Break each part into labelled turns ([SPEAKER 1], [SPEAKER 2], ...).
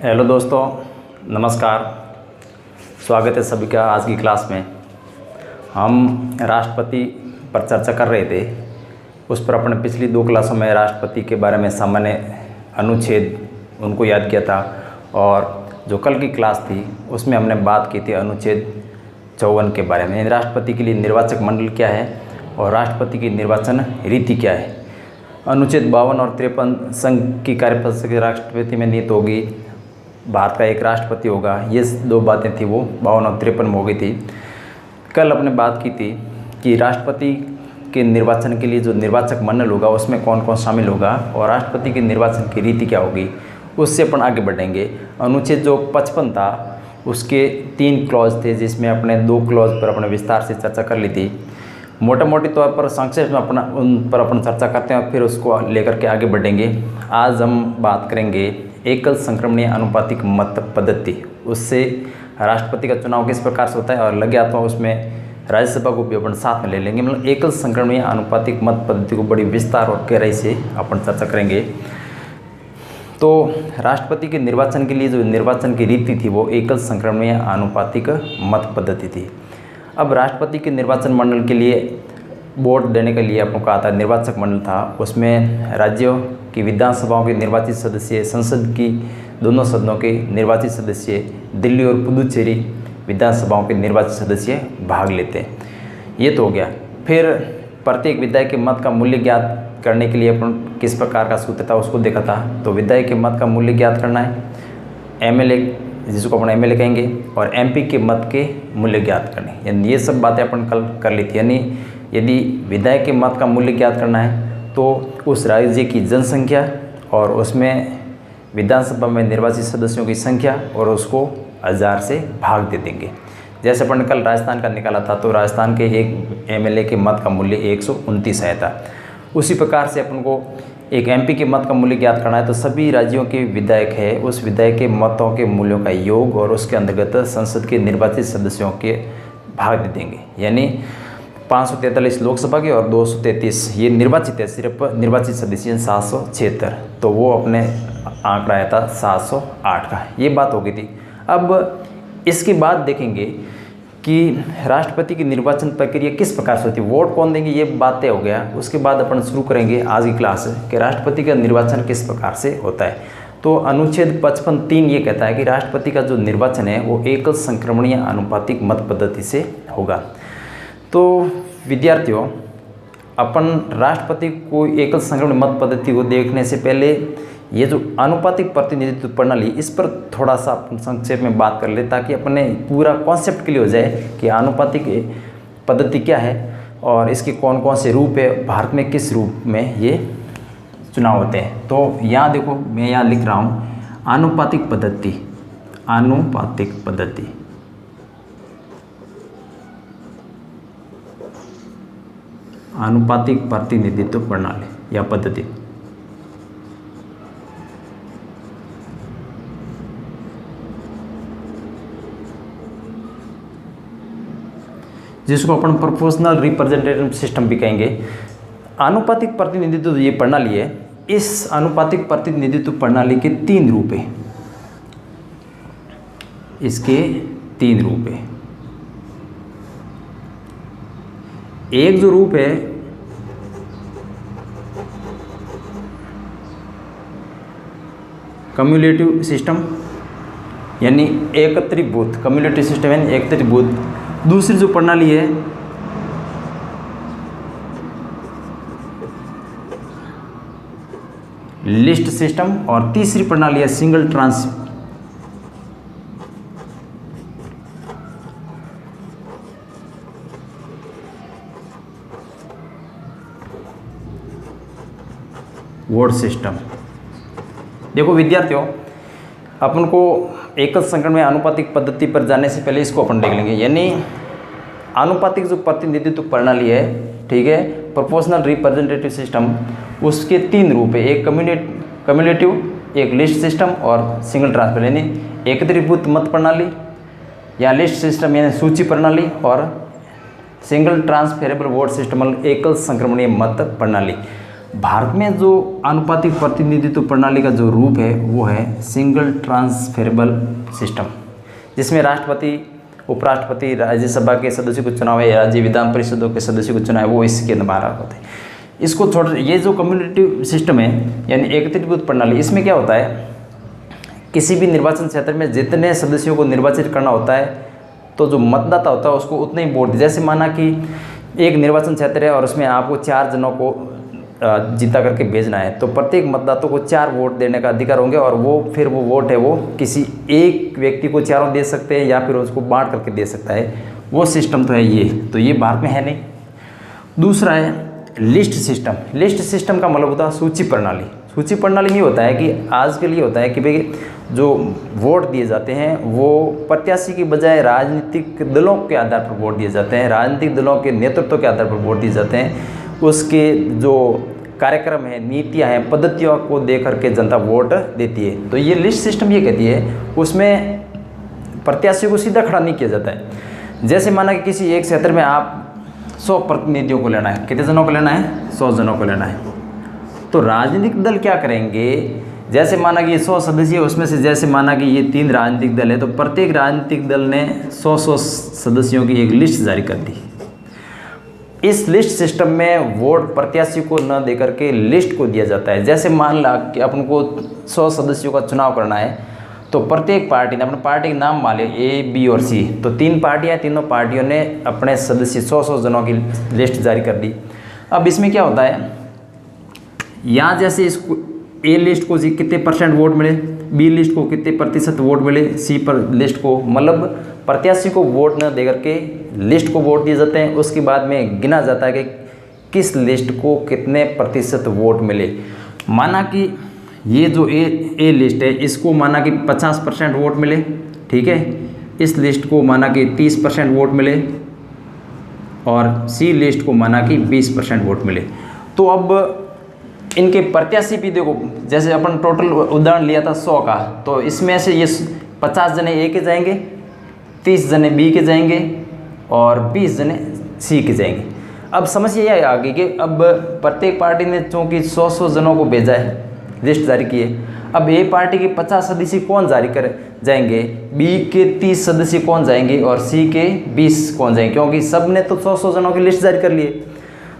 [SPEAKER 1] Hello दोस्तों, नमस्कार। स्वागत है सभी का आज की क्लास में। हम राष्ट्रपति पर चर्चा कर रहे थे। उस पर अपने पिछली 2 क्लासों में राष्ट्रपति के बारे में सामान्य अनुच्छेद उनको याद किया था, और जो कल की क्लास थी उसमें हमने बात की थी अनुच्छेद 54 के बारे में। राष्ट्रपति के लिए निर्वाचक मंडल क्या है और राष्ट्रपति की निर्वाचन रीति क्या है। अनुच्छेद 52 और 53 संघ की कार्यप्रणाली के राष्ट्रपति में नियुक्त होगी, भारत का एक राष्ट्रपति होगा। ये 2 बातें थी वो 52 और 53 में हो गई थी। कल अपने बात की थी कि राष्ट्रपति के निर्वाचन के लिए जो निर्वाचक मंडल होगा उसमें कौन कौन शामिल होगा और राष्ट्रपति के निर्वाचन की रीति क्या होगी, उससे अपन आगे बढ़ेंगे। अनुच्छेद जो 55 था उसके 3 क्लॉज थे, जिसमें अपने 2 क्लॉज पर अपने विस्तार से चर्चा कर ली थी। मोटा मोटी तौर पर संक्षेप में उन पर अपन चर्चा करते हैं और फिर उसको लेकर के आगे बढ़ेंगे। आज हम बात करेंगे एकल संक्रमणीय अनुपातिक मत पद्धति, उससे राष्ट्रपति का चुनाव किस प्रकार से होता है, और लग गया तो उसमें राज्यसभा को भी अपन साथ में ले लेंगे। मतलब एकल संक्रमणीय अनुपातिक मत पद्धति को बड़ी विस्तार और गहराई से अपन चर्चा करेंगे। तो राष्ट्रपति के निर्वाचन के लिए जो निर्वाचन की रीति थी वो एकल संक्रमणीय अनुपातिक मत पद्धति थी। अब राष्ट्रपति के निर्वाचन मंडल के लिए वोट देने के लिए आपको कहा था निर्वाचक मंडल था, उसमें राज्यों की विधानसभाओं के निर्वाचित सदस्य, संसद की दोनों सदनों के निर्वाचित सदस्य, दिल्ली और पुदुचेरी विधानसभाओं के निर्वाचित सदस्य भाग लेते हैं। ये तो हो गया। फिर प्रत्येक विधायक के मत का मूल्य ज्ञात करने के लिए अपन किस प्रकार का सूत्र था उसको देखा था। तो विधायक के मत का मूल्य ज्ञात करना है, एमएलए जिसको अपन एमएलए कहेंगे, और एमपी के मत के मूल्य ज्ञात करने, यानी ये सब बातें अपन कल कर ली थी। यानी यदि विधायक के मत का मूल्य ज्ञात करना है तो उस राज्य की जनसंख्या और उसमें विधानसभा में निर्वाचित सदस्यों की संख्या और उसको 1000 से भाग दे देंगे। जैसे अपन कल राजस्थान का निकाला था, तो राजस्थान के एक एमएलए के मत का मूल्य 129 आया था। उसी प्रकार से अपन को एक एमपी के मत का मूल्य ज्ञात करना है, तो सभी राज्यों के विधायक है उस विधायक के मतों के मूल्यों का योग और उसके अंतर्गत संसद के निर्वाचित सदस्यों के भाग दे देंगे। यानी 543 लोकसभा के और 233 ये निर्वाचित है, सिर्फ निर्वाचित सदस्य 776, तो वो अपने आंकड़ा आया था 708 का। ये बात हो गई थी। अब इसके बाद देखेंगे कि राष्ट्रपति की निर्वाचन प्रक्रिया किस प्रकार से होती है, वोट कौन देंगे, ये बातें हो गया। उसके बाद अपन शुरू करेंगे आज की क्लास कि राष्ट्रपति का निर्वाचन किस प्रकार से होता है। तो अनुच्छेद 55(3) ये कहता है कि राष्ट्रपति का जो निर्वाचन है वो एकल संक्रमणीय अनुपातिक मत पद्धति से होगा। तो विद्यार्थियों, अपन राष्ट्रपति को एकल संक्रमणीय मत पद्धति को देखने से पहले ये जो अनुपातिक प्रतिनिधित्व प्रणाली, इस पर थोड़ा सा अपन संक्षेप में बात कर ले, ताकि अपने पूरा कॉन्सेप्ट क्लियर हो जाए कि अनुपातिक पद्धति क्या है और इसके कौन कौन से रूप है, भारत में किस रूप में ये चुनाव होते हैं। तो यहाँ देखो, मैं यहाँ लिख रहा हूँ अनुपातिक पद्धति, अनुपातिक पद्धति, अनुपातिक प्रतिनिधित्व प्रणाली या पद्धति। जिसको अपन प्रोपोर्शनल रिप्रेजेंटेटिव सिस्टम भी कहेंगे। अनुपातिक प्रतिनिधित्व ये प्रणाली है, इस अनुपातिक प्रतिनिधित्व प्रणाली के 3 रूप हैं। इसके 3 रूप हैं। एक जो रूप है कम्युलेटिव सिस्टम, यानी एकत्रीभूत, कम्युलेटिव सिस्टम यानी एकत्रीभूत। दूसरी जो प्रणाली है लिस्ट सिस्टम, और तीसरी प्रणाली है सिंगल ट्रांस वोट सिस्टम। देखो विद्यार्थियों, अपन को एकल संक्रमण में अनुपातिक पद्धति पर जाने से पहले इसको अपन देख लेंगे। यानी अनुपातिक जो प्रतिनिधित्व प्रणाली है, ठीक है, प्रोपोर्शनल रिप्रेजेंटेटिव सिस्टम, उसके 3 रूप है, एक कम्युलेटिव, एक लिस्ट सिस्टम और सिंगल ट्रांसफर यानी एकत्रीभूत मत प्रणाली या लिस्ट सिस्टम यानी सूची प्रणाली, और सिंगल ट्रांसफेरेबल वोट सिस्टम एकल संक्रमणीय मत प्रणाली। भारत में जो आनुपातिक प्रतिनिधित्व प्रणाली का जो रूप है वो है सिंगल ट्रांसफरेबल सिस्टम, जिसमें राष्ट्रपति, उपराष्ट्रपति, राज्यसभा के सदस्यों को चुनाव है, राज्य विधान परिषदों के सदस्यों को चुनाव है, वो इसके द्वारा होते हैं। इसको छोड़, ये जो कम्युनिटी सिस्टम है यानी एकत्रीकृत प्रणाली, इसमें क्या होता है, किसी भी निर्वाचन क्षेत्र में जितने सदस्यों को निर्वाचित करना होता है तो जो मतदाता होता है उसको उतने ही वोट, जैसे माना कि एक निर्वाचन क्षेत्र है और उसमें आपको 4 जनों को जीता करके भेजना है, तो प्रत्येक मतदाता को 4 वोट देने का अधिकार होंगे और वो फिर वो वोट है वो किसी एक व्यक्ति को चारों दे सकते हैं या फिर उसको बांट करके दे सकता है। वो सिस्टम तो है ये, तो ये भारत में है नहीं। दूसरा है लिस्ट सिस्टम। लिस्ट सिस्टम का मतलब होता है सूची प्रणाली। सूची प्रणाली में होता है कि आज के लिए होता है कि भाई जो वोट दिए जाते हैं वो प्रत्याशी की बजाय राजनीतिक दलों के आधार पर वोट दिए जाते हैं, राजनीतिक दलों के नेतृत्व के आधार पर वोट दिए जाते हैं, उसके जो कार्यक्रम है, नीतियां हैं, पद्धतियों को देख करके जनता वोट देती है। तो ये लिस्ट सिस्टम ये कहती है उसमें प्रत्याशी को सीधा खड़ा नहीं किया जाता है। जैसे माना कि किसी एक क्षेत्र में आप 100 प्रतिनिधियों को लेना है, कितने जनों को लेना है, 100 जनों को लेना है, तो राजनीतिक दल क्या करेंगे, जैसे माना कि ये 100 सदस्य है, उसमें से जैसे माना कि ये 3 राजनीतिक दल है, तो प्रत्येक राजनीतिक दल ने 100 सदस्यों की एक लिस्ट जारी कर दी। इस लिस्ट सिस्टम में वोट प्रत्याशी को न देकर के लिस्ट को दिया जाता है। जैसे मान ला कि अपन को 100 सदस्यों का चुनाव करना है, तो प्रत्येक पार्टी ने अपने पार्टी के नाम मान लिया A, B और C, तो 3 पार्टियां, तीनों पार्टियों ने अपने सदस्य 100 जनों की लिस्ट जारी कर दी। अब इसमें क्या होता है, यहाँ जैसे इसको A लिस्ट को कितने % वोट मिले, B लिस्ट को कितने % वोट मिले, C पर लिस्ट को, मतलब प्रत्याशी को वोट न देकर के लिस्ट को वोट दिए जाते हैं। उसके बाद में गिना जाता है कि किस लिस्ट को कितने % वोट मिले। माना कि ये जो ए लिस्ट है इसको माना कि 50% वोट मिले, ठीक है, इस लिस्ट को माना कि 30% वोट मिले और C लिस्ट को माना कि 20% वोट मिले। तो अब इनके प्रत्याशी भी देखो, जैसे अपन टोटल उदाहरण लिया था 100 का, तो इसमें से ये 50 जने A के जाएंगे, 30 जने B के जाएंगे और 20 जने C के जाएंगे। अब समस्या यह आ गई कि अब प्रत्येक पार्टी ने चूँकि 100 जनों को भेजा है, लिस्ट जारी की है, अब A पार्टी के 50 सदस्य कौन जारी कर जाएंगे, B के 30 सदस्य कौन जाएंगे और C के 20 कौन जाएंगे, क्योंकि सब ने तो 100 जनों की लिस्ट जारी कर ली है।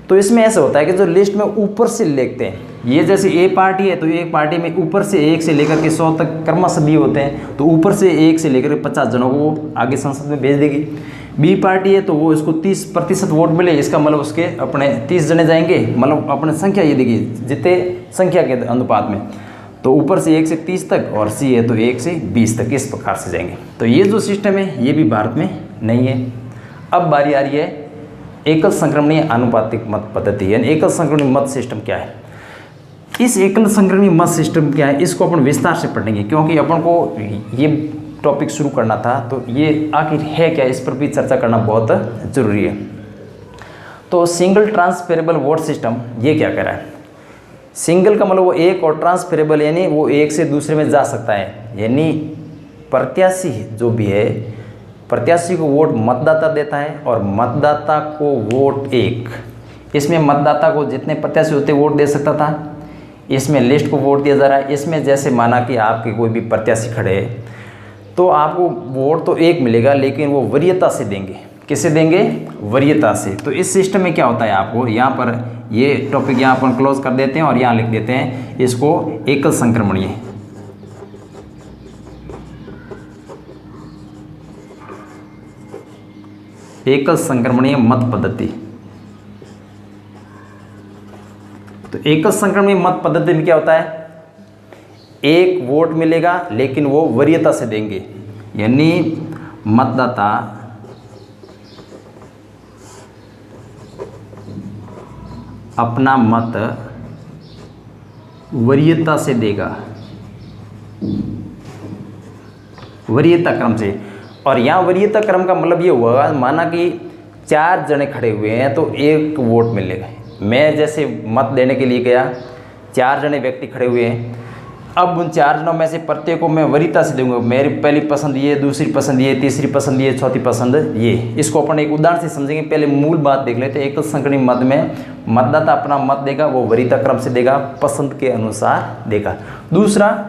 [SPEAKER 1] तो इसमें ऐसा होता है कि जो लिस्ट में ऊपर से लिखते हैं, ये जैसे A पार्टी है तो एक पार्टी में ऊपर से 1 से लेकर के 100 तक क्रमशः दिए होते हैं, तो ऊपर से 1 से लेकर 50 जनों को वो आगे संसद में भेज देगी। B पार्टी है तो वो इसको 30% वोट मिले, इसका मतलब उसके अपने 30 जने जाएंगे, मतलब अपने संख्या ये देगी जितने संख्या के अनुपात में, तो ऊपर से 1 से 30 तक और C है तो 1 से 20 तक, इस प्रकार से जाएंगे। तो ये जो सिस्टम है ये भी भारत में नहीं है। अब बारी आ रही है एकल संक्रमणीय आनुपातिक मत पद्धति, यानी एकल संक्रमणीय मत सिस्टम क्या है। इस एकल संक्रमणीय मत सिस्टम क्या है इसको अपन विस्तार से पढ़ेंगे, क्योंकि अपन को ये टॉपिक शुरू करना था, तो ये आखिर है क्या, इस पर भी चर्चा करना बहुत जरूरी है। तो सिंगल ट्रांसफरेबल वोट सिस्टम ये क्या कह रहा है, सिंगल का मतलब वो एक और ट्रांसफरेबल यानी वो एक से दूसरे में जा सकता है, यानी प्रत्याशी जो भी है, प्रत्याशी को वोट मतदाता देता है और मतदाता को वोट एक, इसमें मतदाता को जितने प्रत्याशी होते वोट दे सकता था, इसमें लिस्ट को वोट दिया जा रहा है। इसमें जैसे माना कि आपके कोई भी प्रत्याशी खड़े हैं तो आपको वोट तो एक मिलेगा, लेकिन वो वरीयता से देंगे। किसे देंगे, वरीयता से। तो इस सिस्टम में क्या होता है, आपको यहाँ पर ये टॉपिक यहाँ पर क्लोज कर देते हैं और यहाँ लिख देते हैं इसको एकल संक्रमणीय, एकल संक्रमणीय मत पद्धति। तो एकल संक्रमणीय मत पद्धति में क्या होता है, एक वोट मिलेगा लेकिन वो वरीयता से देंगे, यानी मतदाता अपना मत वरीयता से देगा, वरीयता क्रम से। और यहाँ वरीयता क्रम का मतलब ये हुआ, माना कि 4 जने खड़े हुए हैं तो एक वोट मिलेगा। मैं जैसे मत देने के लिए गया, 4 जने व्यक्ति खड़े हुए हैं, अब उन 4 जनों में से प्रत्येक को मैं वरीयता से दूंगा, मेरी पहली पसंद ये, दूसरी पसंद ये, तीसरी पसंद ये, चौथी पसंद ये। इसको अपन एक उदाहरण से समझेंगे। पहले मूल बात देख लेते हैं। एकल संकरणी मत में मतदाता अपना मत देगा, वो वरीयता क्रम से देगा, पसंद के अनुसार देगा। दूसरा,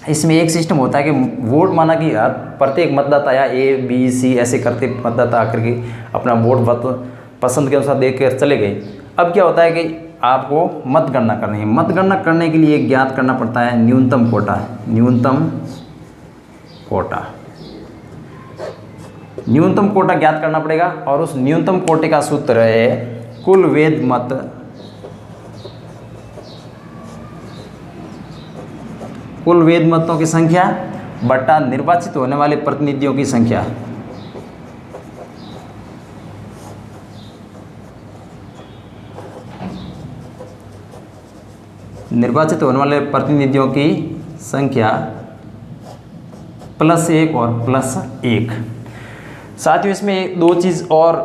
[SPEAKER 1] इसमें एक सिस्टम होता है कि वोट माना कि प्रत्येक मतदाता या A B C ऐसे करते मतदाता आकर के अपना वोट पसंद के अनुसार देकर चले गए। अब क्या होता है कि आपको मतगणना करनी है। मतगणना करने के लिए ज्ञात करना पड़ता है न्यूनतम कोटा। न्यूनतम कोटा ज्ञात करना पड़ेगा और उस न्यूनतम कोटे का सूत्र है कुल वैध मत कुल वैध मतों की संख्या बटा निर्वाचित होने वाले प्रतिनिधियों की संख्या। निर्वाचित होने वाले प्रतिनिधियों की संख्या +1 और +1। साथियों, इसमें 2 चीज़ और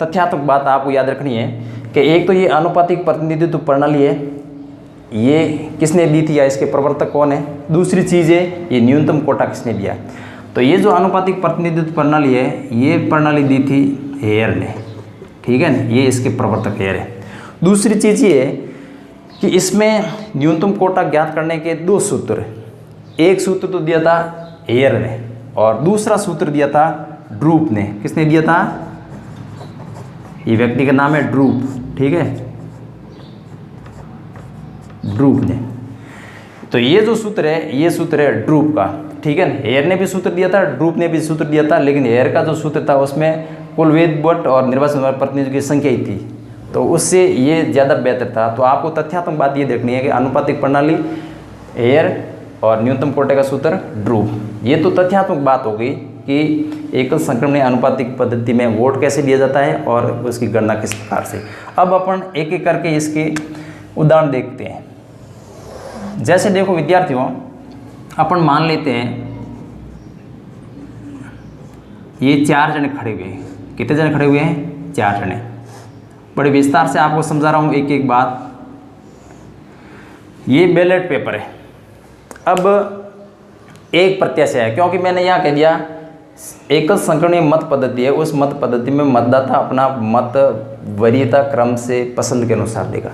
[SPEAKER 1] तथ्यात्मक बात आपको याद रखनी है कि एक तो ये आनुपातिक प्रतिनिधित्व प्रणाली है, ये किसने दी थी या इसके प्रवर्तक कौन है। दूसरी चीज़ है ये न्यूनतम कोटा किसने दिया। तो ये जो आनुपातिक प्रतिनिधित्व प्रणाली है, ये प्रणाली दी थी हेयर ने, ठीक है ना, ये इसके प्रवर्तक हेयर है। दूसरी चीज़ ये है कि इसमें न्यूनतम कोटा ज्ञात करने के 2 सूत्र। एक सूत्र तो दिया था हेयर ने और दूसरा सूत्र दिया था ड्रूप ने। किसने दिया था? ये व्यक्ति का नाम है ड्रूप, ठीक है, ड्रूप ने। तो ये जो सूत्र है, ये सूत्र है ड्रूप का, ठीक है। हेयर ने भी सूत्र दिया था, ड्रूप ने भी सूत्र दिया था, लेकिन हेयर का जो सूत्र था उसमें कुल वैध वोट और निर्वाचित प्रतिनिधियों की संख्या ही थी, तो उससे ये ज़्यादा बेहतर था। तो आपको तथ्यात्मक बात ये देखनी है कि आनुपातिक प्रणाली हेयर और न्यूनतम कोटे का सूत्र ड्रूप। ये तो तथ्यात्मक बात हो गई कि एकल संक्रमणीय आनुपातिक पद्धति में वोट कैसे दिया जाता है और उसकी गणना किस प्रकार से। अब अपन एक एक करके इसके उदाहरण देखते हैं। जैसे देखो विद्यार्थियों, अपन मान लेते हैं ये 4 जने खड़े हुए हैं। कितने जने खड़े हुए हैं? 4 जने। बड़े विस्तार से आपको समझा रहा हूँ एक एक बात। ये बैलेट पेपर है। अब एक प्रत्याशी है, क्योंकि मैंने यहाँ कह दिया एकल संक्रमणीय मत पद्धति है, उस मत पद्धति में मतदाता अपना मत वरीयता क्रम से पसंद के अनुसार देगा।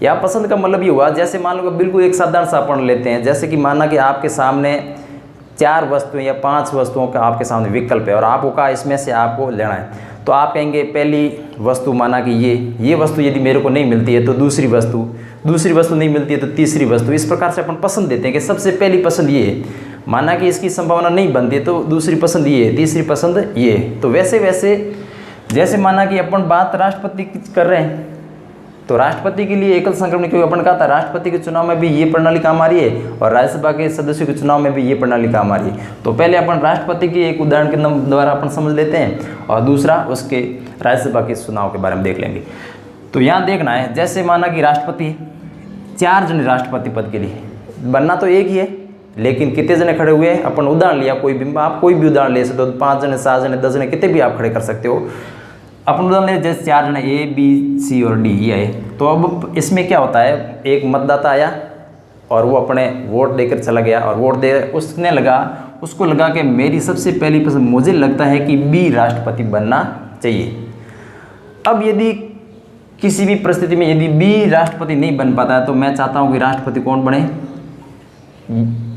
[SPEAKER 1] यहाँ पसंद का मतलब ये हुआ, जैसे मान लो बिल्कुल एक साधारण सा अपन लेते हैं, जैसे कि माना कि आपके सामने 4 वस्तुएं या 5 वस्तुओं का आपके सामने विकल्प है और आपको कहा इसमें से आपको लेना है। तो आप कहेंगे पहली वस्तु, माना कि ये वस्तु यदि मेरे को नहीं मिलती है तो दूसरी वस्तु नहीं मिलती है तो तीसरी वस्तु। इस प्रकार से अपन पसंद देते हैं कि सबसे पहली पसंद ये है। माना कि इसकी संभावना नहीं बनती है तो दूसरी पसंद ये है, तीसरी पसंद ये है। तो वैसे वैसे जैसे माना कि अपन बात राष्ट्रपति की कर रहे हैं, तो राष्ट्रपति के लिए एकल संक्रमण, क्योंकि अपन कहा था राष्ट्रपति के चुनाव में भी ये प्रणाली काम आ रही है और राज्यसभा के सदस्यों के चुनाव में भी ये प्रणाली काम आ रही है। तो पहले अपन राष्ट्रपति की एक उदाहरण के द्वारा अपन समझ लेते हैं और दूसरा उसके राज्यसभा के चुनाव के बारे में देख लेंगे। तो यहाँ देखना है, जैसे माना कि राष्ट्रपति 4 जने राष्ट्रपति पद के लिए, बनना तो एक ही है लेकिन कितने जने खड़े हुए हैं। अपन उदाहरण लिया, कोई भी आप कोई भी उदाहरण ले सकते हो, 5 जने 7 जने 10 जने कितने भी आप खड़े कर सकते हो। अपन उदाहरण ले, जैसे 4 जने A B C और D ये आए। तो अब इसमें क्या होता है, एक मतदाता आया और वो अपने वोट देकर चला गया और वोट दे उसको लगा कि मेरी सबसे पहली पसंद, मुझे लगता है कि B राष्ट्रपति बनना चाहिए। अब यदि किसी भी परिस्थिति में यदि B राष्ट्रपति नहीं बन पाता है तो मैं चाहता हूँ कि राष्ट्रपति कौन बने,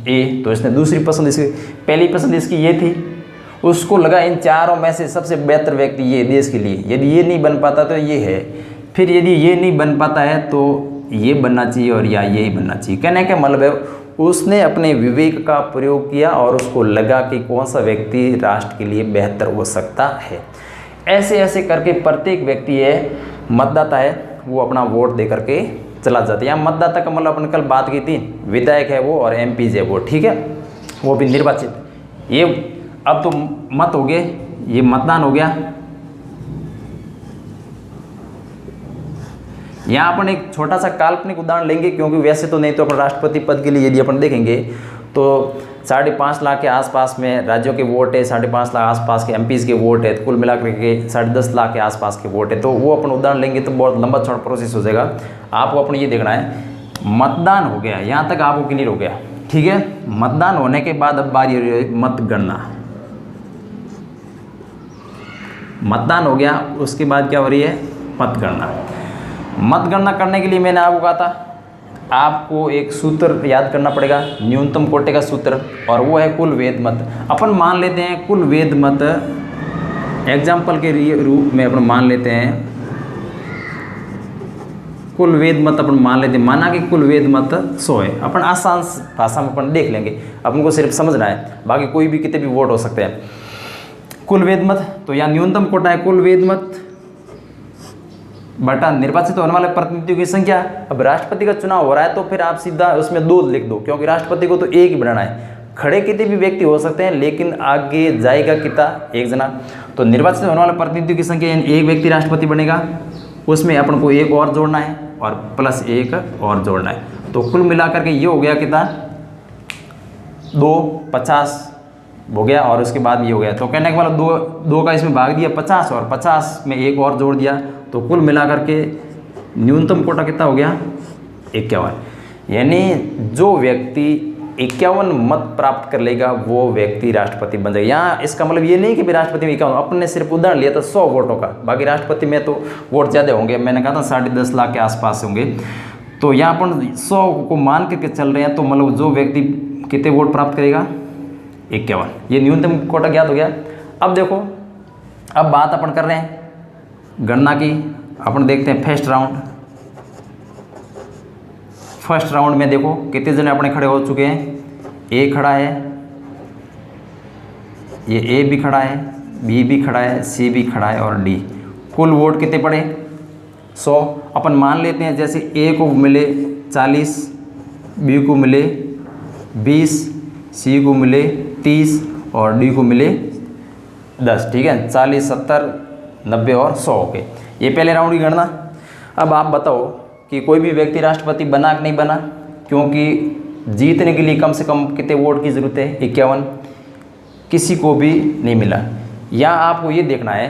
[SPEAKER 1] A। तो इसने दूसरी पसंद, इसकी पहली पसंद इसकी ये थी, उसको लगा इन 4 में से सबसे बेहतर व्यक्ति ये देश के लिए। यदि ये नहीं बन पाता तो ये है, फिर यदि ये नहीं बन पाता है तो ये बनना चाहिए और या ये ही बनना चाहिए। कहने का मतलब है उसने अपने विवेक का प्रयोग किया और उसको लगा कि कौन सा व्यक्ति राष्ट्र के लिए बेहतर हो सकता है। ऐसे ऐसे करके प्रत्येक व्यक्ति है, मतदाता है, वो अपना वोट दे करके चला जाता है। यहाँ मतदाता का मतलब अपन कल बात की थी, विधायक है वो और MPs है वो, ठीक है, वो भी निर्वाचित। ये अब तो मत हो गए, ये मतदान हो गया। यहाँ अपन एक छोटा सा काल्पनिक उदाहरण लेंगे, क्योंकि वैसे तो नहीं तो अपन राष्ट्रपति पद के लिए यदि अपन देखेंगे तो 5.5 लाख के आसपास में राज्यों के वोट है, 5.5 लाख आसपास के MPs के वोट है, कुल मिलाकर के 10.5 लाख के आसपास के वोट है। तो वो अपन उदाहरण लेंगे तो बहुत लंबा चौड़ा प्रोसेस हो जाएगा। आपको अपन ये देखना है, मतदान हो गया, यहाँ तक आपको क्लियर हो गया। ठीक है। मतदान होने के बाद अब बारी हो रही है मतगणना। मतदान हो गया, उसके बाद क्या हो रही है मतगणना। मतगणना करने के लिए मैंने आपको कहा था आपको एक सूत्र याद करना पड़ेगा, न्यूनतम कोटे का सूत्र, और वो है कुल वेद मत। अपन मान लेते हैं कुल वेद मत, एग्जाम्पल के रूप में अपन मान लेते हैं कुल वेद मत, अपन मान लेते हैं, माना कि कुल वेद मत 100 है। अपन आसान भाषा में अपन देख लेंगे, अपन को सिर्फ समझना है, बाकी कोई भी कितने भी वोट हो सकते हैं। कुल वेद मत, तो यहाँ न्यूनतम कोटा है कुल वेद मत बटा निर्वाचित होने वाले प्रतिनिधियों की संख्या। अब राष्ट्रपति का चुनाव हो रहा है तो फिर आप सीधा उसमें 2 लिख दो, क्योंकि राष्ट्रपति को तो एक ही बनाना है। खड़े कितने भी व्यक्ति हो सकते हैं, लेकिन आगे जाएगा कितना, एक जना। तो निर्वाचित होने वाले प्रतिनिधियों की संख्या यानी एक व्यक्ति राष्ट्रपति बनेगा, उसमें अपन को एक और जोड़ना है और प्लस एक और जोड़ना है। तो कुल मिलाकर के ये हो गया कितना 2 50 हो गया, और उसके बाद ये हो गया। तो कहने के मतलब 2 का इसमें भाग दिया 50 और 50 में एक और जोड़ दिया, तो कुल मिलाकर के न्यूनतम कोटा कितना हो गया 51। यानी जो व्यक्ति 51 मत प्राप्त कर लेगा वो व्यक्ति राष्ट्रपति बन जाएगा। यहाँ इसका मतलब ये नहीं कि भी राष्ट्रपति में 51, अपन ने सिर्फ उदाहरण लिया था 100 वोटों का, बाकी राष्ट्रपति में तो वोट ज़्यादा होंगे, मैंने कहा था 10.5 लाख के आसपास होंगे। तो यहाँ अपन 100 को मान करके चल रहे हैं, तो मतलब जो व्यक्ति कितने वोट प्राप्त करेगा 51, ये न्यूनतम कोटा ज्ञात हो गया। अब देखो, अब बात अपन कर रहे हैं गणना की। अपन देखते हैं फर्स्ट राउंड में देखो कितने जने अपने खड़े हो चुके हैं। ए खड़ा है, ये ए भी खड़ा है, बी भी खड़ा है, सी भी खड़ा है और डी। कुल वोट कितने पड़े 100। अपन मान लेते हैं जैसे ए को मिले 40, बी को मिले 20, सी को मिले 30 और डी को मिले 10। ठीक है, 40 70 90 और 100 हो गए। ये पहले राउंड की गणना। अब आप बताओ कि कोई भी व्यक्ति राष्ट्रपति बना कि नहीं बना, क्योंकि जीतने के लिए कम से कम कितने वोट की ज़रूरत है 51, किसी को भी नहीं मिला। या आपको ये देखना है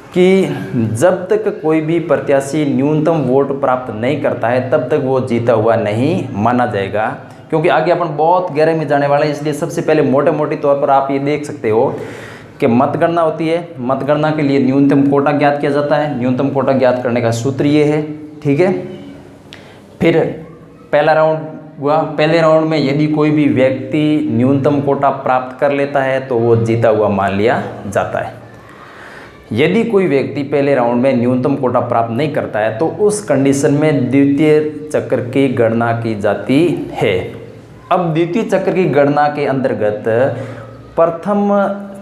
[SPEAKER 1] कि जब तक कोई भी प्रत्याशी न्यूनतम वोट प्राप्त नहीं करता है तब तक वो जीता हुआ नहीं माना जाएगा, क्योंकि आगे अपन बहुत गहराई में जाने वाले हैं। इसलिए सबसे पहले मोटे मोटे तौर पर आप ये देख सकते हो कि मतगणना होती है। मतगणना के लिए न्यूनतम कोटा ज्ञात किया जाता है। न्यूनतम कोटा ज्ञात करने का सूत्र ये है, ठीक है। फिर पहला राउंड हुआ। पहले राउंड में यदि कोई भी व्यक्ति न्यूनतम कोटा प्राप्त कर लेता है तो वो जीता हुआ मान लिया जाता है। यदि कोई व्यक्ति पहले राउंड में न्यूनतम कोटा प्राप्त नहीं करता है तो उस कंडीशन में द्वितीय चक्र की गणना की जाती है। अब द्वितीय चक्र की गणना के अंतर्गत प्रथम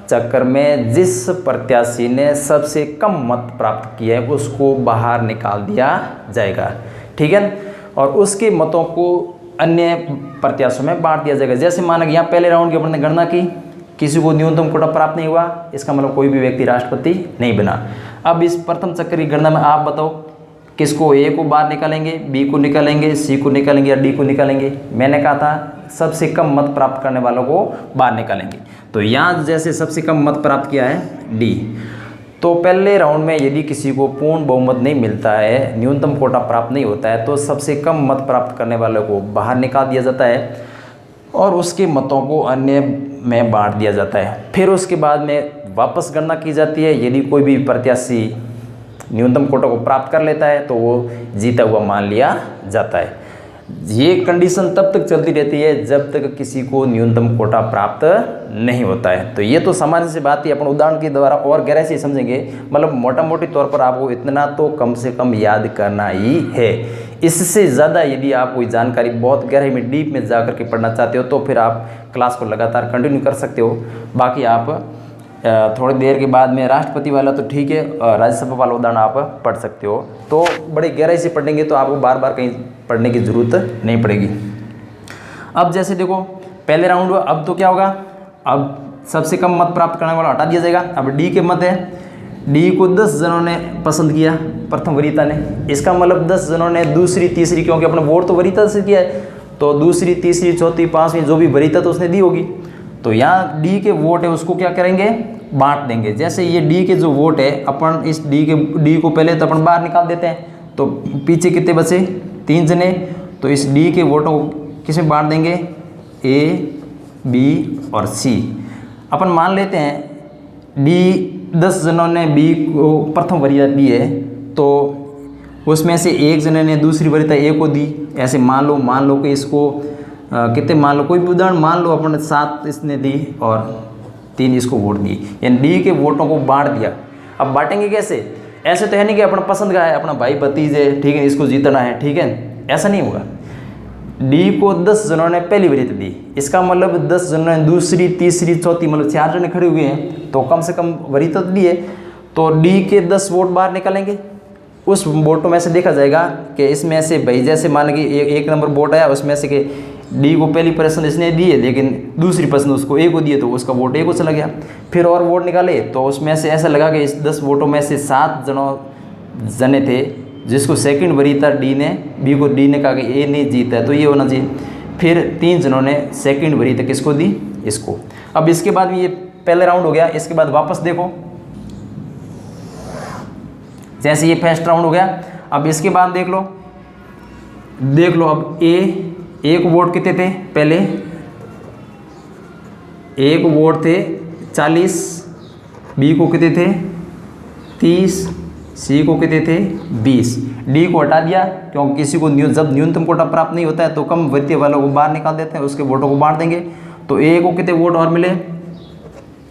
[SPEAKER 1] चक्र में जिस प्रत्याशी ने सबसे कम मत प्राप्त किए है उसको बाहर निकाल दिया जाएगा, ठीक है। और उसके मतों को अन्य प्रत्याशियों में बांट दिया जाएगा। जैसे माना कि यहाँ पहले राउंड की अपने गणना की, किसी को न्यूनतम कोटा प्राप्त नहीं हुआ, इसका मतलब कोई भी व्यक्ति राष्ट्रपति नहीं बना। अब इस प्रथम चक्र की गणना में आप बताओ किसको, ए को बाहर निकालेंगे, बी को निकालेंगे, सी को निकालेंगे या डी को निकालेंगे। मैंने कहा था सबसे कम मत प्राप्त करने वालों को बाहर निकालेंगे। तो यहाँ जैसे सबसे कम मत प्राप्त किया है डी, तो पहले राउंड में यदि किसी को पूर्ण बहुमत नहीं मिलता है, न्यूनतम कोटा प्राप्त नहीं होता है, तो सबसे कम मत प्राप्त करने वालों को बाहर निकाल दिया जाता है और उसके मतों को अन्य में बांट दिया जाता है। फिर उसके बाद में वापस गणना की जाती है। यदि कोई भी प्रत्याशी न्यूनतम कोटा को प्राप्त कर लेता है तो वो जीता हुआ मान लिया जाता है। ये कंडीशन तब तक चलती रहती है जब तक किसी को न्यूनतम कोटा प्राप्त नहीं होता है। तो ये तो सामान्य सी बात है, अपन उदाहरण के द्वारा और गहराई से समझेंगे। मतलब मोटा मोटी तौर पर आपको इतना तो कम से कम याद करना ही है। इससे ज़्यादा यदि आप कोई जानकारी बहुत गहराई में डीप में जा करके पढ़ना चाहते हो तो फिर आप क्लास को लगातार कंटिन्यू कर सकते हो। बाकी आप थोड़ी देर के बाद में राष्ट्रपति वाला तो ठीक है, राज्यसभा वाला उदाहरण आप पढ़ सकते हो। तो बड़ी गहराई से पढ़ेंगे तो आपको बार बार कहीं पढ़ने की ज़रूरत नहीं पड़ेगी। अब जैसे देखो पहले राउंड हुआ, अब तो क्या होगा, अब सबसे कम मत प्राप्त करने वाला हटा दिया जाएगा। अब डी के मत है, डी को 10 जनों ने पसंद किया, प्रथम वरीयता ने। इसका मतलब 10 जनों ने दूसरी तीसरी, क्योंकि अपना वोट तो वरीयता से किया है, तो दूसरी तीसरी चौथी पाँचवीं जो भी वरीयता तो उसने दी होगी। तो यहाँ डी के वोट है उसको क्या करेंगे, बांट देंगे। जैसे ये डी के जो वोट है, अपन इस डी को पहले तो अपन बाहर निकाल देते हैं, तो पीछे कितने बचे 3 जने, तो इस डी के वोटों को किस में बांट देंगे, ए, बी और सी। अपन मान लेते हैं डी 10 जनों ने बी को प्रथम वरीयता दी है, तो उसमें से एक जने ने दूसरी वरीयता ए को दी। ऐसे मान लो कि इसको कितने, मान लो कोई भी उदाहरण मान लो, अपन 7 इसने दी और 3 इसको वोट दिए, यानी डी के वोटों को बांट दिया। अब बांटेंगे कैसे? ऐसे तो है नहीं कि अपना पसंद का है, अपना भाई भतीजे, ठीक है, इसको जीतना है, ठीक है, ऐसा नहीं होगा। डी को 10 जनों ने पहली वरीयता दी, इसका मतलब 10 जनों ने दूसरी, तीसरी, चौथी, मतलब 4 जने खड़े हुए हैं, तो कम से कम वरीयता दी है, तो डी के 10 वोट बाहर निकालेंगे। उस वोटों में से देखा जाएगा कि इसमें से भाई, जैसे मान कि एक नंबर वोट आया, उसमें से कि डी को पहली पसंद इसने दी है, लेकिन दूसरी पसंद उसको ए को दी है, तो उसका वोट ए को चला गया। फिर और वोट निकाले, तो उसमें से ऐसा लगा कि इस 10 वोटों में से 7 जने थे जिसको सेकंड वरीयता डी ने, बी को डी ने कहा कि ए नहीं जीता है, तो ये होना चाहिए। फिर 3 जनों ने सेकंड वरीयता किसको दी? इसको। अब इसके बाद ये पहले राउंड हो गया। इसके बाद वापस देखो, जैसे ये फर्स्ट राउंड हो गया, अब इसके बाद देख लो अब एक वोट कितने थे? पहले एक वोट थे 40, बी को कितने थे? 30, सी को कितने थे? 20। डी को हटा दिया, क्योंकि किसी को जब न्यूनतम कोटा प्राप्त नहीं होता है तो कम वरीयता वालों को बाहर निकाल देते हैं, उसके वोटों को बांट देंगे। तो ए को कितने वोट और मिले?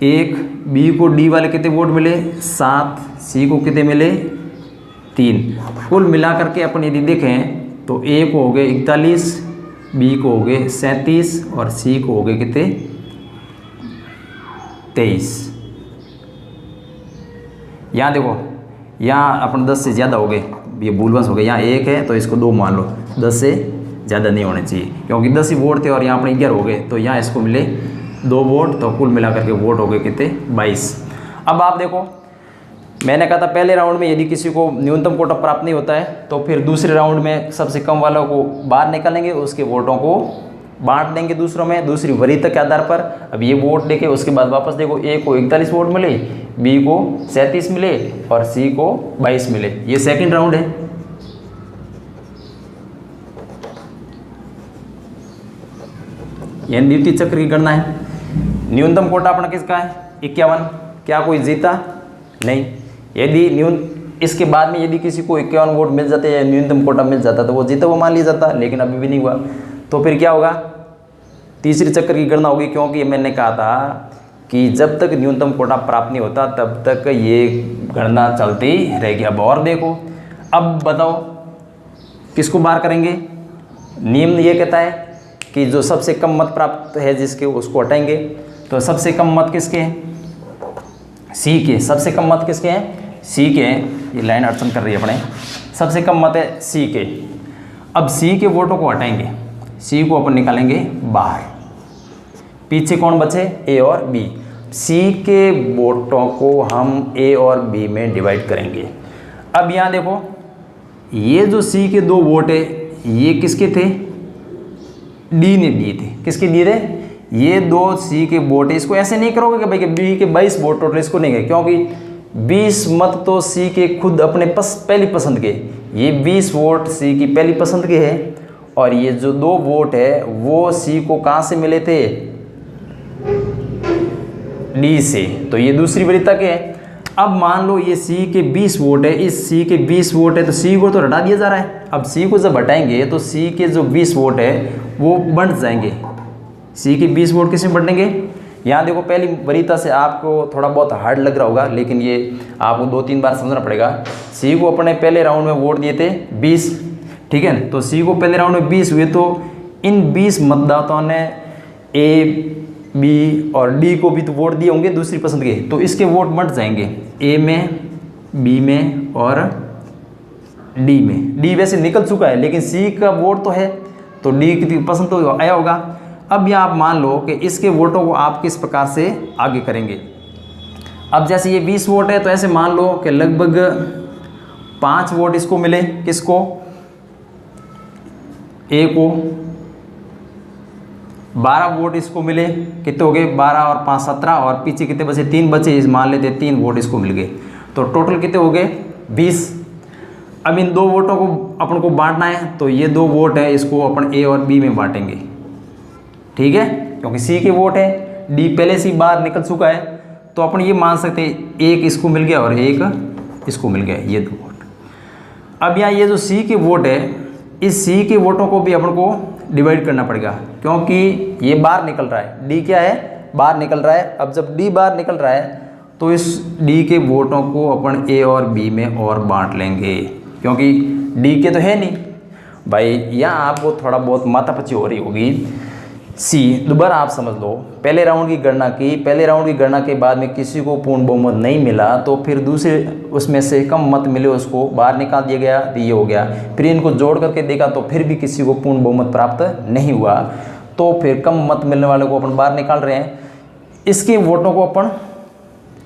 [SPEAKER 1] 1। बी को डी वाले कितने वोट मिले? 7। सी को कितने मिले? 3। कुल मिलाकर के अपन यदि देखें तो ए को हो गए 41, बी को हो गए 37 और सी को हो गए कितने? 23। यहाँ देखो, यहाँ अपन 10 से ज़्यादा हो गए, ये भूलवश हो गए। यहाँ 1 है तो इसको 2 मान लो, 10 से ज़्यादा नहीं होने चाहिए, क्योंकि 10 ही वोट थे और यहाँ अपने 11 हो गए, तो यहाँ इसको मिले 2 वोट, तो कुल मिलाकर के वोट हो गए कितने? 22। अब आप देखो, मैंने कहा था पहले राउंड में यदि किसी को न्यूनतम कोटा प्राप्त नहीं होता है तो फिर दूसरे राउंड में सबसे कम वालों को बाहर निकालेंगे, उसके वोटों को बांट देंगे दूसरों में, दूसरी वरीयता के आधार पर। अब ये वोट देके उसके बाद वापस देखो, ए को 41 वोट मिले, बी को 37 मिले और सी को 22 मिले। ये सेकंड राउंड है। यह द्वितीय चक्र की गणना है। न्यूनतम कोटा अपना किसका है? 51। क्या कोई जीता? नहीं। यदि इसके बाद में यदि किसी को 51 वोट मिल जाते या न्यूनतम कोटा मिल जाता तो वो जीता हुआ मान लिया जाता, लेकिन अभी भी नहीं हुआ। तो फिर क्या होगा? तीसरे चक्र की गणना होगी, क्योंकि मैंने कहा था कि जब तक न्यूनतम कोटा प्राप्त नहीं होता तब तक ये गणना चलती रहेगी। अब और देखो, अब बताओ किसको बाहर करेंगे? नियम ये कहता है कि जो सबसे कम मत प्राप्त है जिसके, उसको हटाएंगे। तो सबसे कम मत किसके हैं? सी के। सबसे कम मत किसके हैं? सी के हैं। ये लाइन अड़चन कर रही है अपने। सबसे कम मत है सी के। अब सी के वोटों को हटाएंगे, सी को अपन निकालेंगे बाहर। पीछे कौन बचे? ए और बी। सी के वोटों को हम ए और बी में डिवाइड करेंगे। अब यहाँ देखो, ये जो सी के 2 वोट है ये किसके थे? डी ने दिए थे। किसके दिए थे? ये 2 सी के वोट है। इसको ऐसे नहीं करोगे कि भाई कि बी के 22 वोट टोटल, इसको नहीं गए, क्योंकि 20 मत तो सी के खुद अपने पहली पसंद के, ये 20 वोट सी की पहली पसंद के है, और ये जो 2 वोट है वो सी को कहाँ से मिले थे? डी से। तो ये दूसरी वरीयता के है। अब मान लो ये सी के 20 वोट है, इस सी के 20 वोट है तो सी को तो हटा दिया जा रहा है। अब सी को जब हटाएंगे तो सी के जो 20 वोट है वो बंट जाएंगे। सी के 20 वोट किसमें बंटेंगे? यहाँ देखो, पहली वरीयता से आपको थोड़ा बहुत हार्ड लग रहा होगा, लेकिन ये आपको 2-3 बार समझना पड़ेगा। सी को अपने पहले राउंड में वोट दिए थे 20, ठीक है। तो सी को पहले राउंड में 20 हुए, तो इन 20 मतदाताओं ने ए, बी और डी को भी तो वोट दिए होंगे दूसरी पसंद के, तो इसके वोट बंट जाएंगे ए में, बी में और डी में। डी वैसे निकल चुका है, लेकिन सी का वोट तो है, तो डी की पसंद तो आया होगा। अब यहाँ आप मान लो कि इसके वोटों को आप किस प्रकार से आगे करेंगे। अब जैसे ये 20 वोट है, तो ऐसे मान लो कि लगभग 5 वोट इसको मिले। किसको? ए को। 12 वोट इसको मिले। कितने हो गए? 12 और 5 17, और पीछे कितने बचे? 3 बचे। इस मान लेते 3 वोट इसको मिल गए, तो टोटल कितने हो गए? 20। अब इन 2 वोटों को अपन को बांटना है, तो ये 2 वोट है, इसको अपन ए और बी में बांटेंगे। ठीक है, क्योंकि सी के वोट है, डी पहले से ही बाहर निकल चुका है, तो अपन ये मान सकते हैं एक इसको मिल गया और एक इसको मिल गया, ये 2 वोट। अब यहाँ ये जो सी के वोट है, इस सी के वोटों को भी अपन को डिवाइड करना पड़ेगा, क्योंकि ये बाहर निकल रहा है, डी क्या है, बाहर निकल रहा है। अब जब डी बाहर निकल रहा है तो इस डी के वोटों को अपन ए और बी में और बांट लेंगे, क्योंकि डी के तो है नहीं भाई। यहाँ आपको थोड़ा बहुत माथापच्ची हो रही होगी। सी दोबारा आप समझ लो, पहले राउंड की गणना की, पहले राउंड की गणना के बाद में किसी को पूर्ण बहुमत नहीं मिला, तो फिर दूसरे उसमें से कम मत मिले उसको बाहर निकाल दिया गया, तो ये हो गया। फिर इनको जोड़ करके देखा तो फिर भी किसी को पूर्ण बहुमत प्राप्त नहीं हुआ, तो फिर कम मत मिलने वाले को अपन बाहर निकाल रहे हैं, इसके वोटों को अपन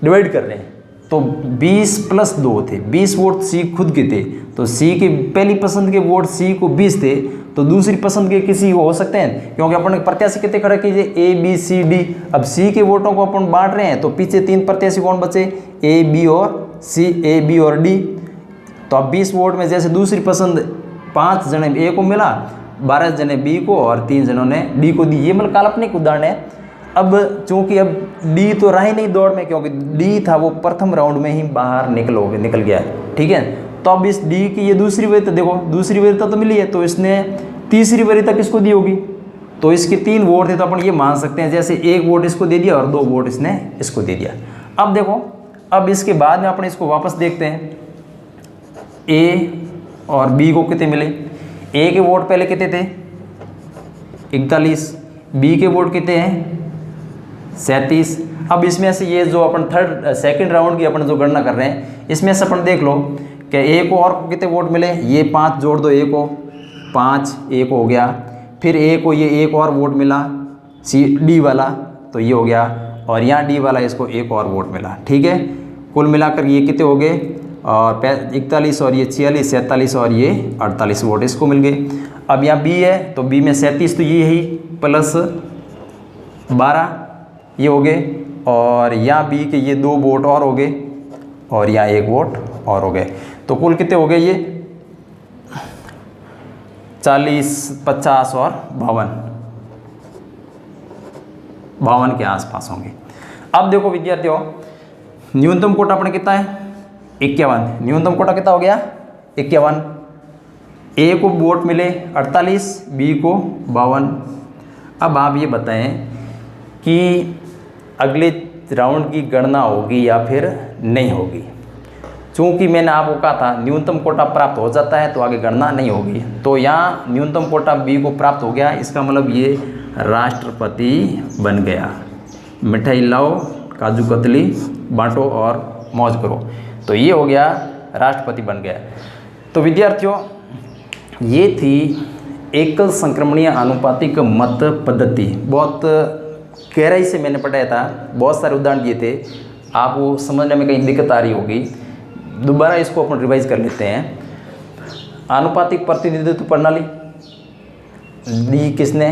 [SPEAKER 1] डिवाइड कर रहे हैं। तो 20 + 2 थे, 20 वोट सी खुद के थे, तो सी के पहली पसंद के वोट सी को 20 थे, तो दूसरी पसंद के किसी को हो सकते हैं, क्योंकि अपन प्रत्याशी कितने खड़े कीजिए, ए बी सी डी। अब सी के वोटों को अपन बांट रहे हैं, तो पीछे 3 प्रत्याशी कौन बचे, ए बी और सी, ए बी और डी। तो अब 20 वोट में जैसे दूसरी पसंद 5 जने ए को मिला, 12 जने बी को और 3 जनों ने डी को दी। ये मतलब काल्पनिक उदाहरण है। अब चूंकि अब डी तो रहा ही नहीं दौड़ में, क्योंकि डी था वो प्रथम राउंड में ही बाहर निकल गया है, ठीक है। तो अब इस डी की ये दूसरी वरीयता देखो, दूसरी वरीयता तो मिली है, तो इसने तीसरी वरीयता किसको दी होगी, तो इसके 3 वोट थे, तो अपन ये मान सकते हैं जैसे 1 वोट इसको दे दिया और 2 वोट इसने इसको दे दिया। अब देखो, अब इसके बाद में अपन इसको वापस देखते हैं, ए और बी को कितने मिले। ए के वोट पहले कितने थे, 41, बी के वोट कितने हैं, 37। अब इसमें से ये जो अपन सेकंड राउंड की अपन जो गणना कर रहे हैं, इसमें से अपन देख लो कि ए को और कितने वोट मिले, ये 5 जोड़ दो ए को, 5 ए को हो गया। फिर ए को ये एक और वोट मिला, सी डी वाला, तो ये हो गया, और यहाँ डी वाला इसको एक और वोट मिला, ठीक है। कुल मिलाकर ये कितने हो गए, और 41 और ये 46, 47 और ये 48 वोट इसको मिल गए। अब यहाँ बी है, तो बी में 37, तो ये ही प्लस 12 ये हो गए, और यहाँ बी के ये 2 वोट और हो गए, और यहाँ 1 वोट और हो गए। तो कुल कितने हो गए ये 40, 50 और 52 के आसपास होंगे। अब देखो विद्यार्थियों, न्यूनतम कोटा अपने कितना है, 51। न्यूनतम कोटा कितना हो गया, 51। ए को वोट मिले 48, बी को 52। अब आप ये बताएं कि अगले राउंड की गणना होगी या फिर नहीं होगी। चूँकि मैंने आपको कहा था न्यूनतम कोटा प्राप्त हो जाता है तो आगे गणना नहीं होगी, तो यहाँ न्यूनतम कोटा बी को प्राप्त हो गया, इसका मतलब ये राष्ट्रपति बन गया। मिठाई लाओ, काजू कतली बांटो और मौज करो, तो ये हो गया, राष्ट्रपति बन गया। तो विद्यार्थियों, ये थी एकल संक्रमणीय आनुपातिक मत पद्धति। बहुत गहराई से मैंने पढ़ाया था, बहुत सारे उदाहरण दिए थे, आपको समझने में कहीं दिक्कत आ रही होगी, दोबारा इसको अपन रिवाइज कर लेते हैं। आनुपातिक प्रतिनिधित्व प्रणाली दी किसने,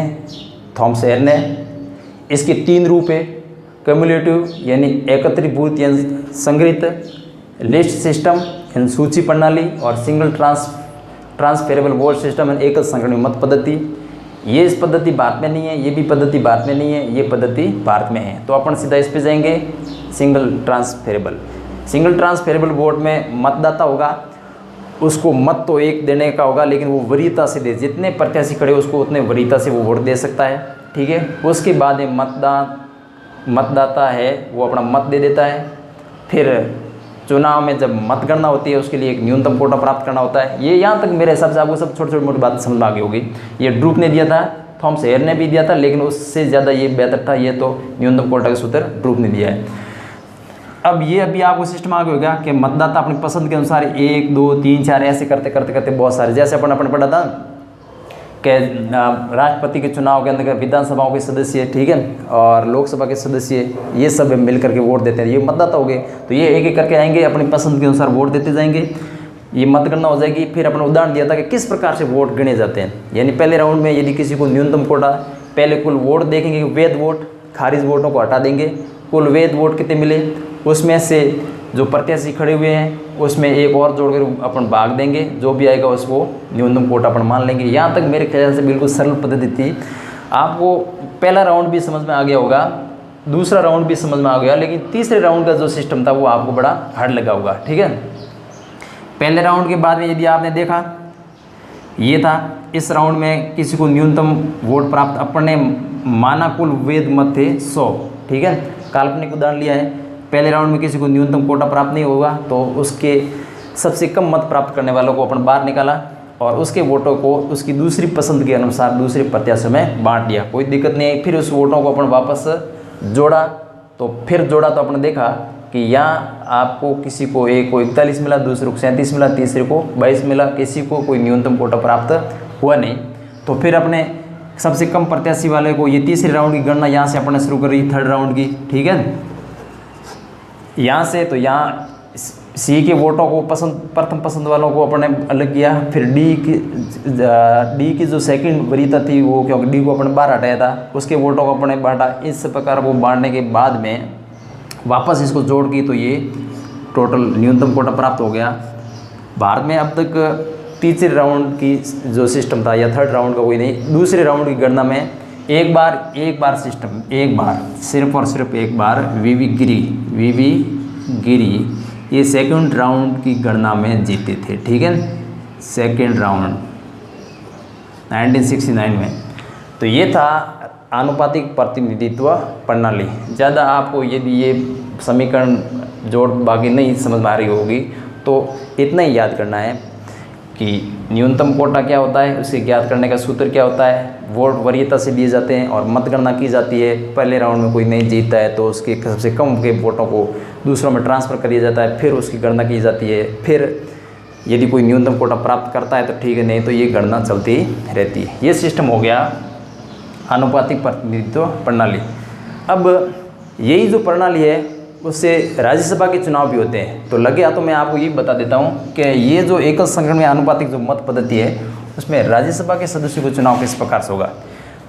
[SPEAKER 1] थॉमस एयर ने। इसके 3 रूप है, क्यूमुलेटिव यानी एकत्रीभूत या संग्रहित, लिस्ट सिस्टम यानी सूची प्रणाली, और सिंगल ट्रांसफेरेबल वोट सिस्टम यानी एकल संक्रमणीय मत पद्धति। ये इस पद्धति भारत में नहीं है, ये भी पद्धति भारत में नहीं है, ये पद्धति भारत में है। तो अपन सीधा इस पे जाएंगे, सिंगल ट्रांसफेरेबल वोट में मतदाता होगा, उसको मत तो एक देने का होगा, लेकिन वो वरीयता से दे, जितने प्रत्याशी खड़े उसको उतने वरीयता से वो वोट दे सकता है, ठीक है। उसके बाद मतदाता है वो अपना मत दे देता है। फिर चुनाव में जब मतगणना होती है उसके लिए एक न्यूनतम कोटा प्राप्त करना होता है। ये यहाँ तक मेरे हिसाब से आपको सब छोटी छोटी मोटी बात समझ में आ गई होगी। ये ड्रूप ने दिया था, थॉमस एयर ने भी दिया था, लेकिन उससे ज़्यादा ये बेहतर था, ये तो न्यूनतम कोटा का सूत्र ड्रूप ने दिया है। अब ये अभी आपको सिस्टम आ गया होगा कि मतदाता अपनी पसंद के अनुसार 1, 2, 3, 4 ऐसे करते करते करते बहुत सारे, जैसे अपन पढ़ा था कि राष्ट्रपति के चुनाव के अंदर विधानसभाओं के सदस्य, ठीक है, और लोकसभा के सदस्य, ये सब मिल करके वोट देते हैं, ये मतदाता हो गए। तो ये एक एक करके आएंगे, अपनी पसंद के अनुसार वोट देते जाएंगे, ये मतगणना हो जाएगी। फिर अपन उदाहरण दिया था कि किस प्रकार से वोट गिने जाते हैं, यानी पहले राउंड में यदि किसी को न्यूनतम कोटा, पहले कुल वोट देखेंगे, वैध वोट, खारिज वोटों को हटा देंगे, कुल वैध वोट कितने मिले, उसमें से जो प्रत्याशी खड़े हुए हैं उसमें एक और जोड़कर अपन भाग देंगे, जो भी आएगा उसको न्यूनतम कोटा अपन मान लेंगे। यहाँ तक मेरे ख्याल से बिल्कुल सरल पद्धति थी। आपको पहला राउंड भी समझ में आ गया होगा, दूसरा राउंड भी समझ में आ गया, लेकिन तीसरे राउंड का जो सिस्टम था वो आपको बड़ा हार्ड लगा होगा। ठीक है, पहले राउंड के बाद में यदि आपने देखा ये था, इस राउंड में किसी को न्यूनतम वोट प्राप्त, अपने माना कुल वेद मत थे 100। ठीक है, काल्पनिक उदाहरण लिया है। पहले राउंड में किसी को न्यूनतम कोटा प्राप्त नहीं होगा तो उसके सबसे कम मत प्राप्त करने वालों को अपन बाहर निकाला और उसके वोटों को उसकी दूसरी पसंद के अनुसार दूसरे प्रत्याशियों में बांट दिया, कोई दिक्कत नहीं है। फिर उस वोटों को अपन वापस जोड़ा, तो फिर जोड़ा तो अपन देखा कि यहाँ आपको किसी को एक को 41 मिला, दूसरे को 37 मिला, तीसरे को 22 मिला, किसी को कोई न्यूनतम कोटा प्राप्त हुआ नहीं। तो फिर अपने सबसे कम प्रत्याशी वाले को, ये तीसरे राउंड की गणना यहाँ से अपने शुरू करी, थर्ड राउंड की। ठीक है, यहाँ से तो यहाँ सी के वोटों को प्रथम पसंद वालों को अपने अलग किया, फिर डी की जो सेकंड वरीयता थी वो, क्योंकि डी को अपने बाहर हटाया था, उसके वोटों को अपने बांटा। इस प्रकार को बांटने के बाद में वापस इसको जोड़ की तो ये टोटल न्यूनतम कोटा प्राप्त हो गया। भारत में अब तक तीसरे राउंड की जो सिस्टम था या थर्ड राउंड का कोई नहीं, दूसरे राउंड की गणना में एक बार सिस्टम, एक बार सिर्फ और सिर्फ एक बार वीवी गिरी ये सेकंड राउंड की गणना में जीते थे। ठीक है, सेकंड राउंड 1969 में। तो ये था आनुपातिक प्रतिनिधित्व प्रणाली। ज़्यादा आपको यदि ये समीकरण जोड़ बाकी नहीं समझ में आ रही होगी तो इतना ही याद करना है कि न्यूनतम कोटा क्या होता है, उसे ज्ञात करने का सूत्र क्या होता है, वोट वरीयता से दिए जाते हैं और मतगणना की जाती है। पहले राउंड में कोई नहीं जीतता है तो उसके सबसे कम के वोटों को दूसरों में ट्रांसफ़र कर दिया जाता है, फिर उसकी गणना की जाती है। फिर यदि कोई न्यूनतम कोटा प्राप्त करता है तो ठीक है, नहीं तो ये गणना चलती रहती है। ये सिस्टम हो गया आनुपातिक प्रतिनिधित्व प्रणाली। अब यही जो प्रणाली है उससे राज्यसभा के चुनाव भी होते हैं। तो लगे या तो मैं आपको ये बता देता हूँ कि ये जो एकल संगठन में आनुपातिक जो मत पद्धति है उसमें राज्यसभा के सदस्यों को चुनाव किस प्रकार से होगा।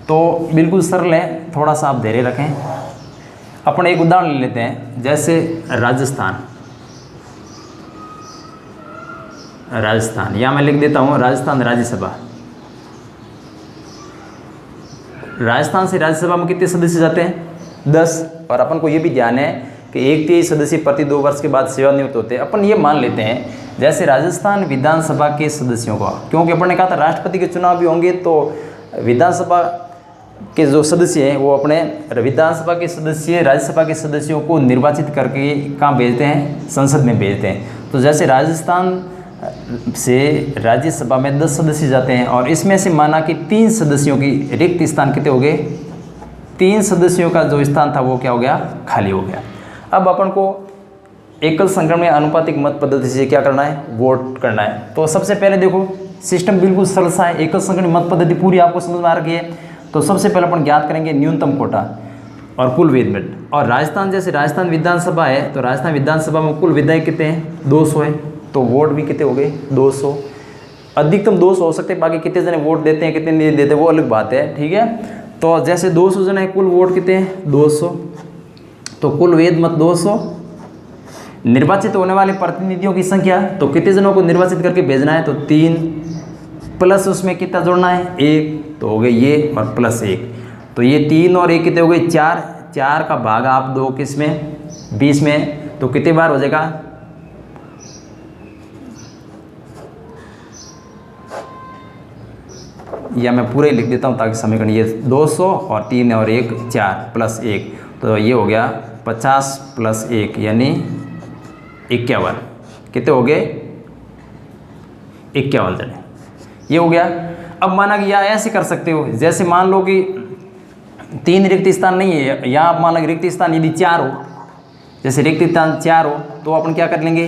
[SPEAKER 1] तो बिल्कुल सरल है, थोड़ा सा आप धैर्य रखें। अपन एक उदाहरण ले लेते हैं, जैसे राजस्थान, यहाँ मैं लिख देता हूँ राजस्थान राज्यसभा। राजस्थान से राज्यसभा में कितने सदस्य जाते हैं? 10। और अपन को ये भी ध्यान है कि 1/3 सदस्य प्रति 2 वर्ष के बाद सेवानिवृत्त होते हैं। अपन ये मान लेते हैं जैसे राजस्थान विधानसभा के सदस्यों का, क्योंकि अपन ने कहा था राष्ट्रपति के चुनाव भी होंगे तो विधानसभा के जो सदस्य हैं वो अपने विधानसभा के सदस्य राज्यसभा के सदस्यों को निर्वाचित करके कहाँ भेजते हैं? संसद में भेजते हैं। तो जैसे राजस्थान से राज्यसभा में 10 सदस्य जाते हैं और इसमें से माना कि 3 सदस्यों की रिक्त स्थान कितने हो गए? 3 सदस्यों का जो स्थान था वो क्या हो गया? खाली हो गया। अब अपन को एकल संगठन में आनुपातिक मत पद्धति से क्या करना है? वोट करना है। तो सबसे पहले देखो सिस्टम बिल्कुल सरल सा है, एकल संगठन मत पद्धति पूरी आपको समझ में आ रही है। तो सबसे पहले अपन ज्ञात करेंगे न्यूनतम कोटा और कुल विधायक। और राजस्थान जैसे राजस्थान विधानसभा है तो राजस्थान विधानसभा में कुल विधायक कितने हैं? 200 है, तो वोट भी कितने हो गए? 200। अधिकतम 200 हो सकते हैं, बाकी कितने जने वोट देते हैं कितने नहीं देते वो अलग बात है। ठीक है, तो जैसे 200 जने कुल वोट कितने हैं? 200। तो कुल वेद मत 200। निर्वाचित होने वाले प्रतिनिधियों की संख्या, तो कितने जनों को निर्वाचित करके भेजना है? तो 3 प्लस उसमें कितना जोड़ना है? 1। तो हो गए ये और प्लस 1, तो ये 3 और 1 कितने हो गए? 4। 4 का भाग आप 2 किस में? 20 में। तो कितने बार हो जाएगा? या मैं पूरा ही लिख देता हूँ ताकि समीकरण ये 200 और 3 और 1 4 प्लस 1, तो ये हो गया 50 प्लस 1 यानी 51। कितने हो गए? 51 जने, ये हो गया। अब माना कि या ऐसे कर सकते हो, जैसे मान लो कि 3 रिक्त स्थान नहीं है, यहाँ आप मान लो रिक्त स्थान यदि 4 हो, जैसे रिक्त स्थान 4 हो तो अपन क्या कर लेंगे?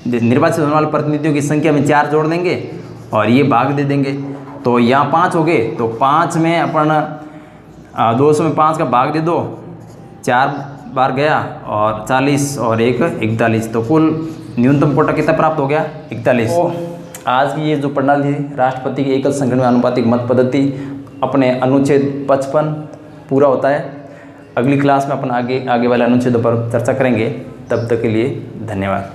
[SPEAKER 1] निर्वाचित होने वाले प्रतिनिधियों की संख्या में 4 जोड़ देंगे और ये भाग दे देंगे। तो यहाँ 5 हो गए, तो 5 में अपन 200 में 5 का भाग दे दो, 4 बार गया और 40 और 1 41, तो कुल न्यूनतम कोटा कितना प्राप्त हो गया? 41। तो आज की ये जो प्रणाली है राष्ट्रपति की एकल संगठन में आनुपातिक मत पद्धति अपने अनुच्छेद 55 पूरा होता है। अगली क्लास में अपन आगे वाले अनुच्छेदों पर चर्चा करेंगे। तब तक के लिए धन्यवाद।